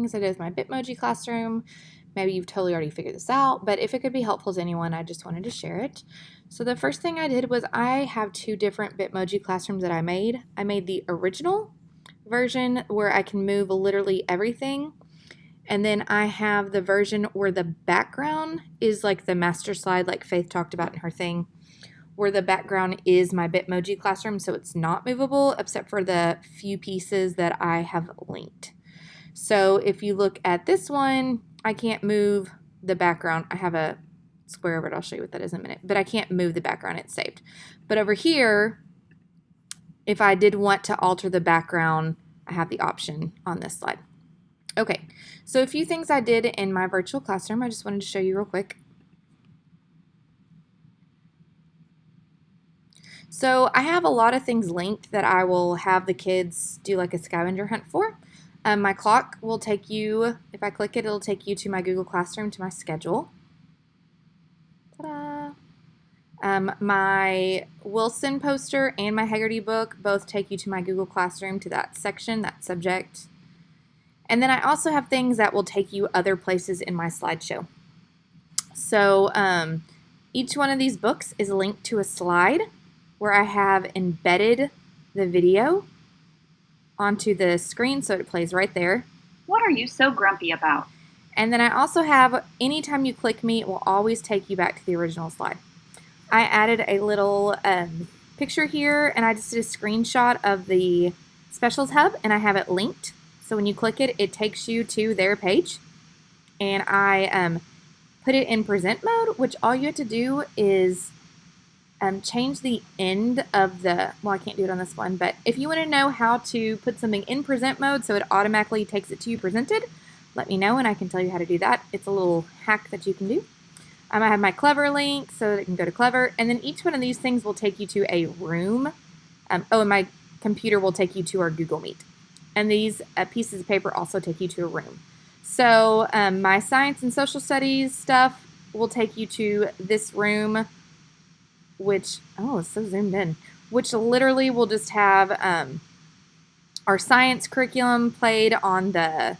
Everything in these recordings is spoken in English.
things I did with my Bitmoji classroom. Maybe you've totally already figured this out, but if it could be helpful to anyone, I just wanted to share it. So the first thing I did was I have two different Bitmoji classrooms that I made. I made the original version where I can move literally everything. And then I have the version where the background is like the master slide, like Faith talked about in her thing, where the background is my Bitmoji classroom, so it's not movable except for the few pieces that I have linked. So if you look at this one, I can't move the background. I have a square of it. I'll show you what that is in a minute. But I can't move the background. It's saved. But over here, if I did want to alter the background, I have the option on this slide. Okay, so a few things I did in my virtual classroom I just wanted to show you real quick. So I have a lot of things linked that I will have the kids do like a scavenger hunt for. My clock will take you, if I click it, it'll take you to my Google Classroom, to my schedule. Ta-da! My Wilson poster and my Haggerty book both take you to my Google Classroom, to that section, that subject. And then I also have things that will take you other places in my slideshow. So each one of these books is linked to a slide where I have embedded the video onto the screen so it plays right there. What are you so grumpy about? And then I also have, anytime you click me, it will always take you back to the original slide. I added a little picture here, and I just did a screenshot of the Specials Hub, and I have it linked. So when you click it, it takes you to their page. And I put it in present mode, which all you have to do is change the end of the, well, I can't do it on this one, but if you want to know how to put something in present mode so it automatically takes it to you presented, let me know and I can tell you how to do that. It's a little hack that you can do. I have my Clever link so that it can go to Clever, and then each one of these things will take you to a room. And my computer will take you to our Google Meet. And these pieces of paper also take you to a room. So my science and social studies stuff will take you to this room, which, oh, it's so zoomed in, which literally will just have our science curriculum played on the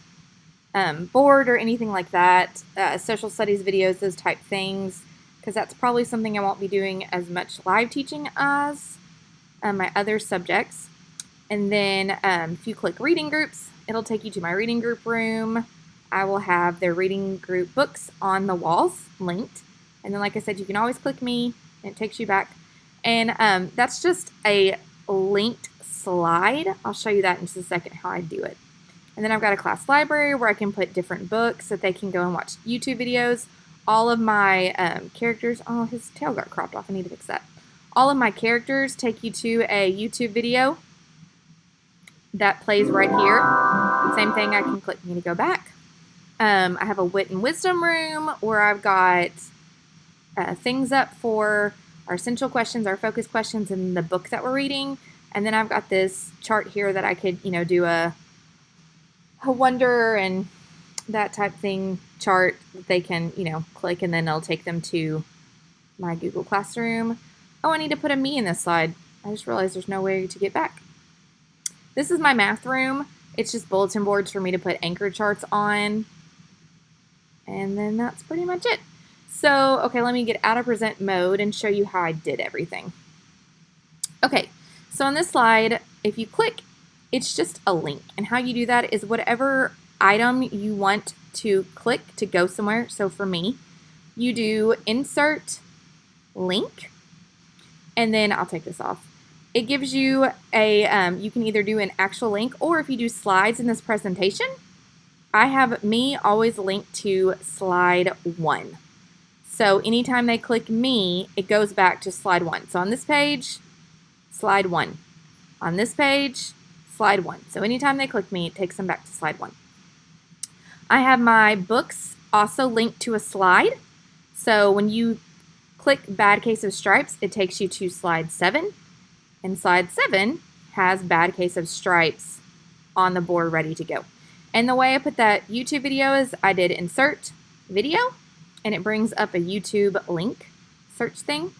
board or anything like that, social studies videos, those type things, because that's probably something I won't be doing as much live teaching as my other subjects. And then if you click reading groups, it'll take you to my reading group room. I will have their reading group books on the walls linked. And then, like I said, you can always click me, and it takes you back. And that's just a linked slide. I'll show you that in just a second how I do it. And then I've got a class library where I can put different books that they can go and watch YouTube videos. All of my characters, oh, his tail got cropped off. I need to fix that. All of my characters take you to a YouTube video that plays right here. Same thing, I can click me to go back. I have a wit and wisdom room where I've got things up for our essential questions, our focus questions, and the book that we're reading. And then I've got this chart here that I could, do a wonder and that type thing chart that they can, click, and then it'll take them to my Google Classroom. Oh, I need to put a me in this slide. I just realized there's no way to get back. This is my math room. It's just bulletin boards for me to put anchor charts on. And then that's pretty much it. So, okay, let me get out of present mode and show you how I did everything. Okay, so on this slide, if you click, it's just a link. And how you do that is whatever item you want to click to go somewhere. So for me, you do insert link, and then I'll take this off. It gives you a, you can either do an actual link, or if you do slides in this presentation, I have me always linked to slide 1. So anytime they click me, it goes back to slide 1. So on this page, slide 1. On this page, slide 1. So anytime they click me, it takes them back to slide 1. I have my books also linked to a slide. So when you click Bad Case of Stripes, it takes you to slide 7. And slide 7 has Bad Case of Stripes on the board ready to go. And the way I put that YouTube video is I did insert video, and it brings up a YouTube link search thing.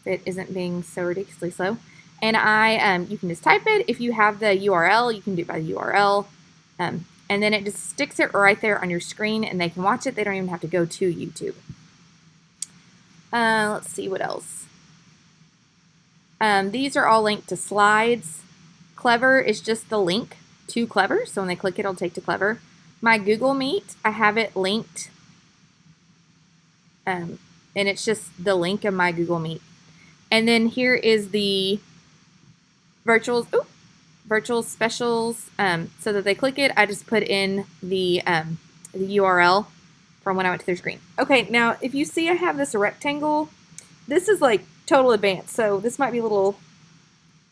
It isn't being so ridiculously slow. And you can just type it. If you have the URL, you can do it by the URL. and then it just sticks it right there on your screen, and they can watch it. They don't even have to go to YouTube. Let's see what else. These are all linked to slides. Clever is just the link to Clever, so when they click it, it'll take to Clever. My Google Meet, I have it linked, and it's just the link of my Google Meet. And then here is the virtual specials. So that they click it, I just put in the URL from when I went to their screen. Okay, now if you see I have this rectangle, this is like total advanced, so this might be a little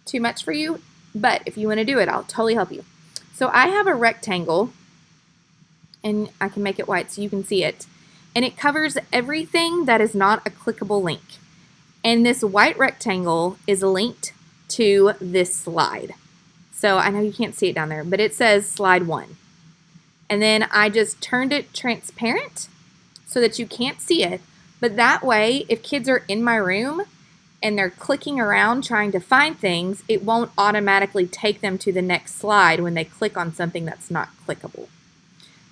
too much for you, but if you want to do it, I'll totally help you. So I have a rectangle, and I can make it white so you can see it, and it covers everything that is not a clickable link. And this white rectangle is linked to this slide. So I know you can't see it down there, but it says slide 1. And then I just turned it transparent so that you can't see it. But that way, if kids are in my room and they're clicking around trying to find things, it won't automatically take them to the next slide when they click on something that's not clickable.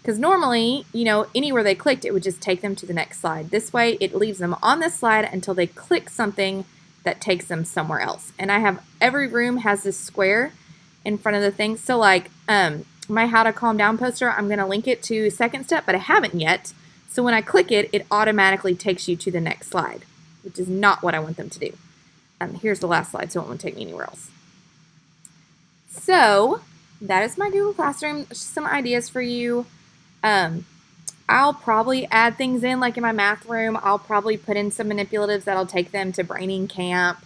Because normally, anywhere they clicked, it would just take them to the next slide. This way, it leaves them on this slide until they click something that takes them somewhere else. And I have, every room has this square in front of the thing. So like my How to Calm Down poster, I'm going to link it to second step, but I haven't yet. So when I click it, it automatically takes you to the next slide, which is not what I want them to do. Here's the last slide, so it won't take me anywhere else. So that is my Google Classroom. Some ideas for you. I'll probably add things in, like in my math room. I'll probably put in some manipulatives that'll take them to Braining Camp,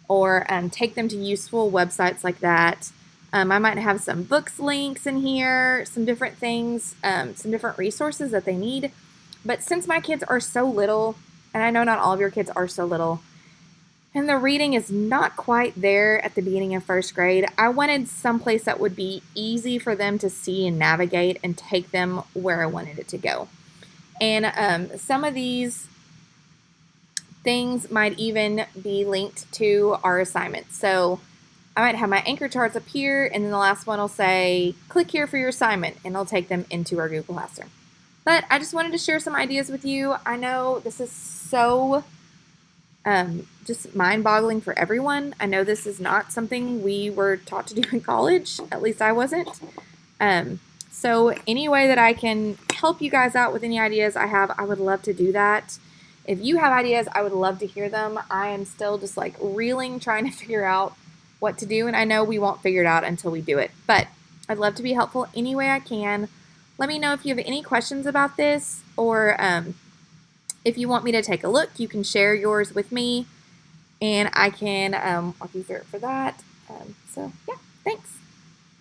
or take them to useful websites like that. I might have some books links in here, some different things, some different resources that they need. But since my kids are so little, and I know not all of your kids are so little, and the reading is not quite there at the beginning of first grade, I wanted someplace that would be easy for them to see and navigate and take them where I wanted it to go. And some of these things might even be linked to our assignments. So I might have my anchor charts up here, and then the last one will say, click here for your assignment, and it'll take them into our Google Classroom. But I just wanted to share some ideas with you. I know this is so just mind-boggling for everyone. I know this is not something we were taught to do in college. At least I wasn't. So any way that I can help you guys out with any ideas I have, I would love to do that. If you have ideas, I would love to hear them. I am still just like reeling, trying to figure out what to do, and I know we won't figure it out until we do it. But I'd love to be helpful any way I can. Let me know if you have any questions about this, or if you want me to take a look, you can share yours with me, and I can walk you through it for that. So yeah, thanks.